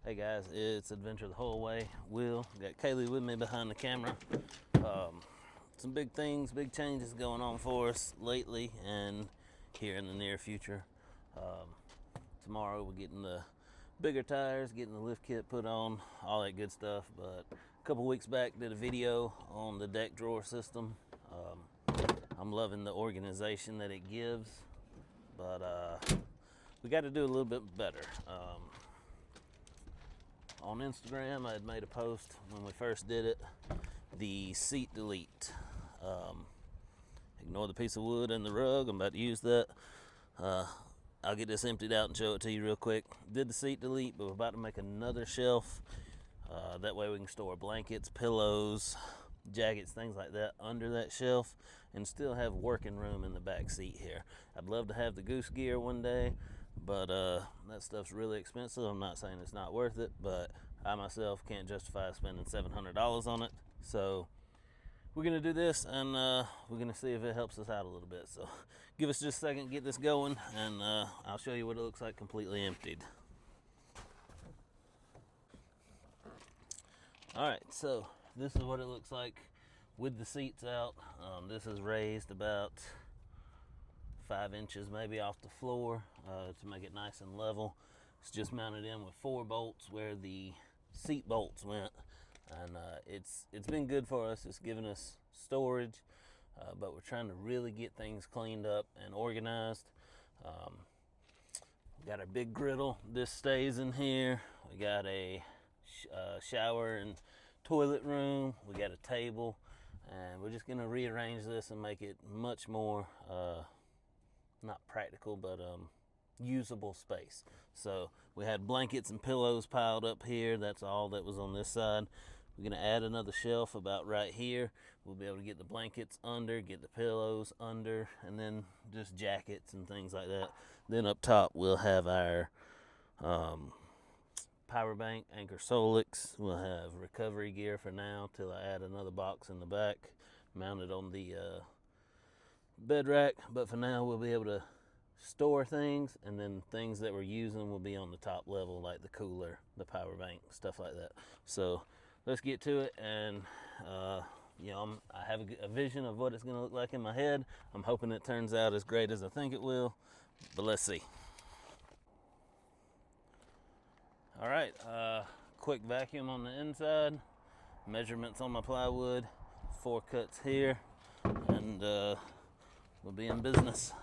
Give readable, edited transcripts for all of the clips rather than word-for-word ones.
Hey guys, it's Adventure the Whole Way. Will, got Kaylee with me behind the camera. Some big things, big changes going on for us lately and here in the near future. Tomorrow we're getting the bigger tires, getting the lift kit put on, all that good stuff. But a couple weeks back did a video on the deck drawer system. I'm loving the organization that it gives, but we got to do a little bit better. On Instagram, I had made a post when we first did it, the seat delete. Ignore the piece of wood and the rug, I'm about to use that. I'll get this emptied out and show it to you real quick. Did the seat delete, but we're about to make another shelf. That way we can store blankets, pillows, jackets, things like that under that shelf and still have working room in the back seat here. I'd love to have the goose gear one day, but that stuff's really expensive. I'm not saying it's not worth it, but I myself can't justify spending $700 on it. So we're gonna do this, and we're gonna see if it helps us out a little bit. So give us just a second, get this going, and I'll show you what it looks like completely emptied. All right, so this is what it looks like with the seats out. This is raised about 5 inches maybe off the floor to make it nice and level. It's just mounted in with 4 bolts where the seat bolts went, and it's been good for us. It's given us storage, but we're trying to really get things cleaned up and organized. We got our big griddle. This stays in here. We got a shower and toilet room. We got a table, and we're just gonna rearrange this and make it much more not practical, but usable space. So we had blankets and pillows piled up here. That's all that was on this side. We're gonna add another shelf about right here. We'll be able to get the blankets under, get the pillows under, and then just jackets and things like that. Then up top we'll have our power bank, Anchor Solix. We'll have recovery gear for now till I add another box in the back mounted on the bed rack, but for now we'll be able to store things, and then things that we're using will be on the top level, like the cooler, the power bank, stuff like that. So let's get to it, and I have a vision of what it's going to look like in my head. I'm hoping it turns out as great as I think it will, but let's see. All right, quick vacuum on the inside, measurements on my plywood, 4 cuts here, and we'll be in business.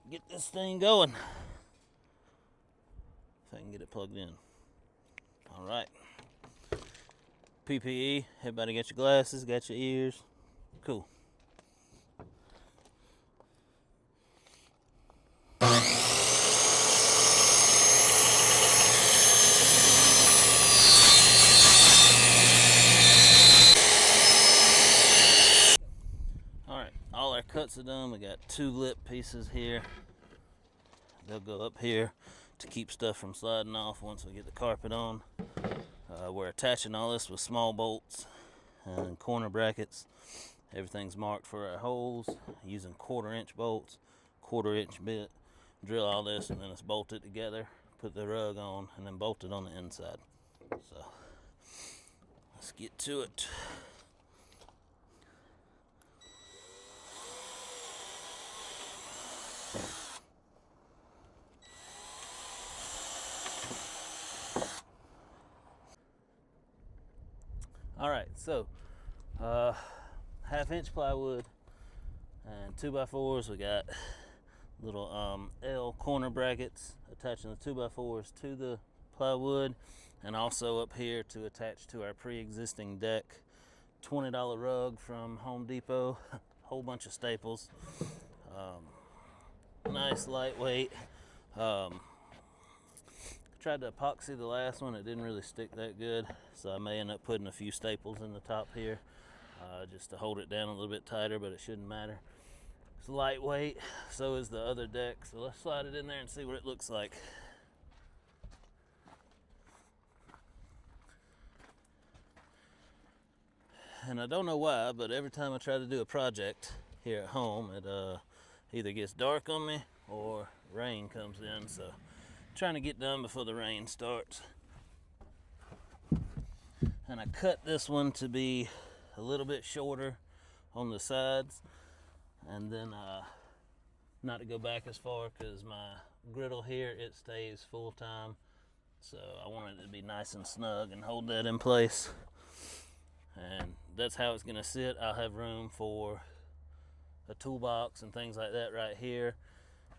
Get this thing going. If I can get it plugged in. All right. PPE, everybody got your glasses, got your ears. Cool. All our cuts are done. We got 2 lip pieces here. They'll go up here to keep stuff from sliding off once we get the carpet on. We're attaching all this with small bolts and corner brackets. Everything's marked for our holes using 1/4-inch bolts, 1/4-inch bit. Drill all this, and then it's bolted together, put the rug on, and then bolt it on the inside. So let's get to it. All right, so 1/2-inch plywood and 2x4s. We got little L corner brackets attaching the 2x4s to the plywood, and also up here to attach to our pre-existing deck. $20 rug from Home Depot, whole bunch of staples. Nice, lightweight. Tried to epoxy the last one, it didn't really stick that good, so I may end up putting a few staples in the top here just to hold it down a little bit tighter, but it shouldn't matter. It's lightweight, so is the other deck, so let's slide it in there and see what it looks like. And I don't know why, but every time I try to do a project here at home, it either gets dark on me or rain comes in, so trying to get done before the rain starts. and I cut this one to be a little bit shorter on the sides, and then not to go back as far, because my griddle here, it stays full time, so I want it to be nice and snug and hold that in place. And that's how it's gonna sit. I'll have room for a toolbox and things like that right here,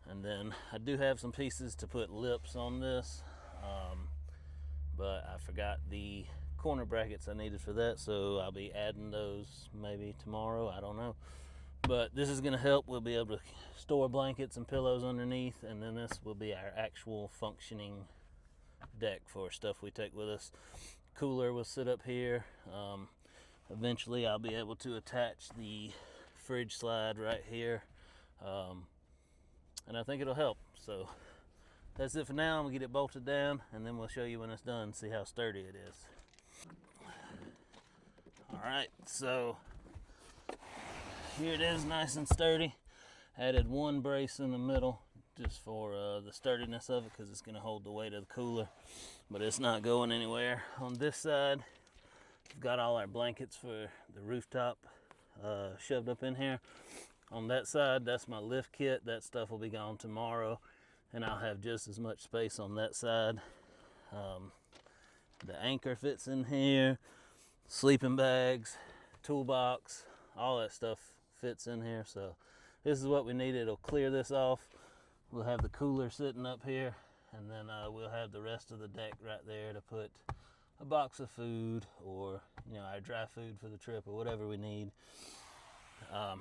and then I do have some pieces to put lips on this, but I forgot the corner brackets I needed for that, so I'll be adding those maybe tomorrow, I don't know. But this is going to help. We'll be able to store blankets and pillows underneath, and then this will be our actual functioning deck for stuff we take with us. Cooler will sit up here. Eventually I'll be able to attach the fridge slide right here, and I think it'll help. So that's it for now. I'm gonna get it bolted down, and then we'll show you when it's done, see how sturdy it is. All right, so here it is, nice and sturdy. Added one brace in the middle just for the sturdiness of it, because it's going to hold the weight of the cooler, but it's not going anywhere. On this side, we've got all our blankets for the rooftop shoved up in here. On that side, that's my lift kit. That stuff will be gone tomorrow, and I'll have just as much space on that side. The anchor fits in here, sleeping bags, toolbox, all that stuff fits in here. So this is what we need. It'll clear this off. We'll have the cooler sitting up here, and then we'll have the rest of the deck right there to put a box of food, or our dry food for the trip, or whatever we need. I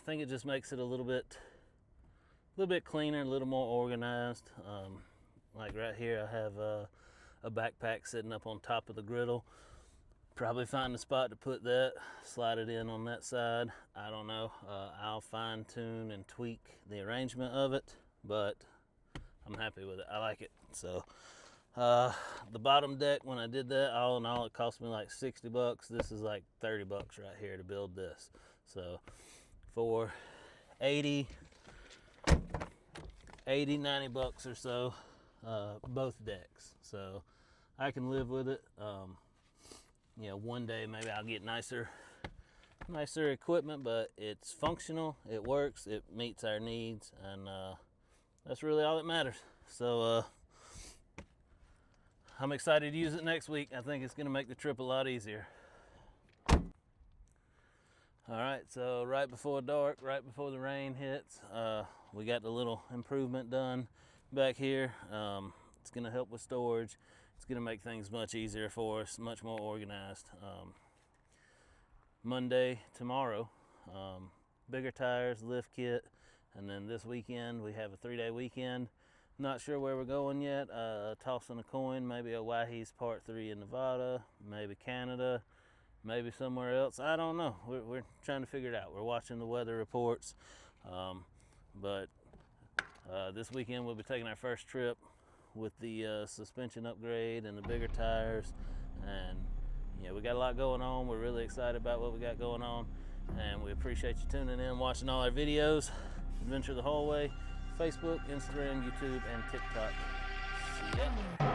think it just makes it a little bit cleaner, a little more organized. Like right here, I have a backpack sitting up on top of the griddle. Probably find a spot to put that, slide it in on that side. I don't know. I'll fine tune and tweak the arrangement of it, but I'm happy with it. I like it. So the bottom deck, when I did that, all in all, it cost me like 60 bucks. This is like 30 bucks right here to build this. So for 80, 90 bucks or so, both decks. So I can live with it. One day maybe I'll get nicer equipment, but it's functional, it works, it meets our needs, and that's really all that matters. So I'm excited to use it next week. I think it's going to make the trip a lot easier. All right, so right before dark, right before the rain hits, we got the little improvement done back here. It's going to help with storage. It's going to make things much easier for us, much more organized. Monday, tomorrow, bigger tires, lift kit, and then this weekend we have a 3-day weekend. Not sure where we're going yet. Tossing a coin, maybe Owyhee's Part 3 in Nevada, maybe Canada, maybe somewhere else. I don't know. We're trying to figure it out. We're watching the weather reports, but this weekend we'll be taking our first trip with the suspension upgrade and the bigger tires, and we got a lot going on. We're really excited about what we got going on, and we appreciate you tuning in, watching all our videos. Adventure the Whole Way, Facebook, Instagram, YouTube, and TikTok. See ya.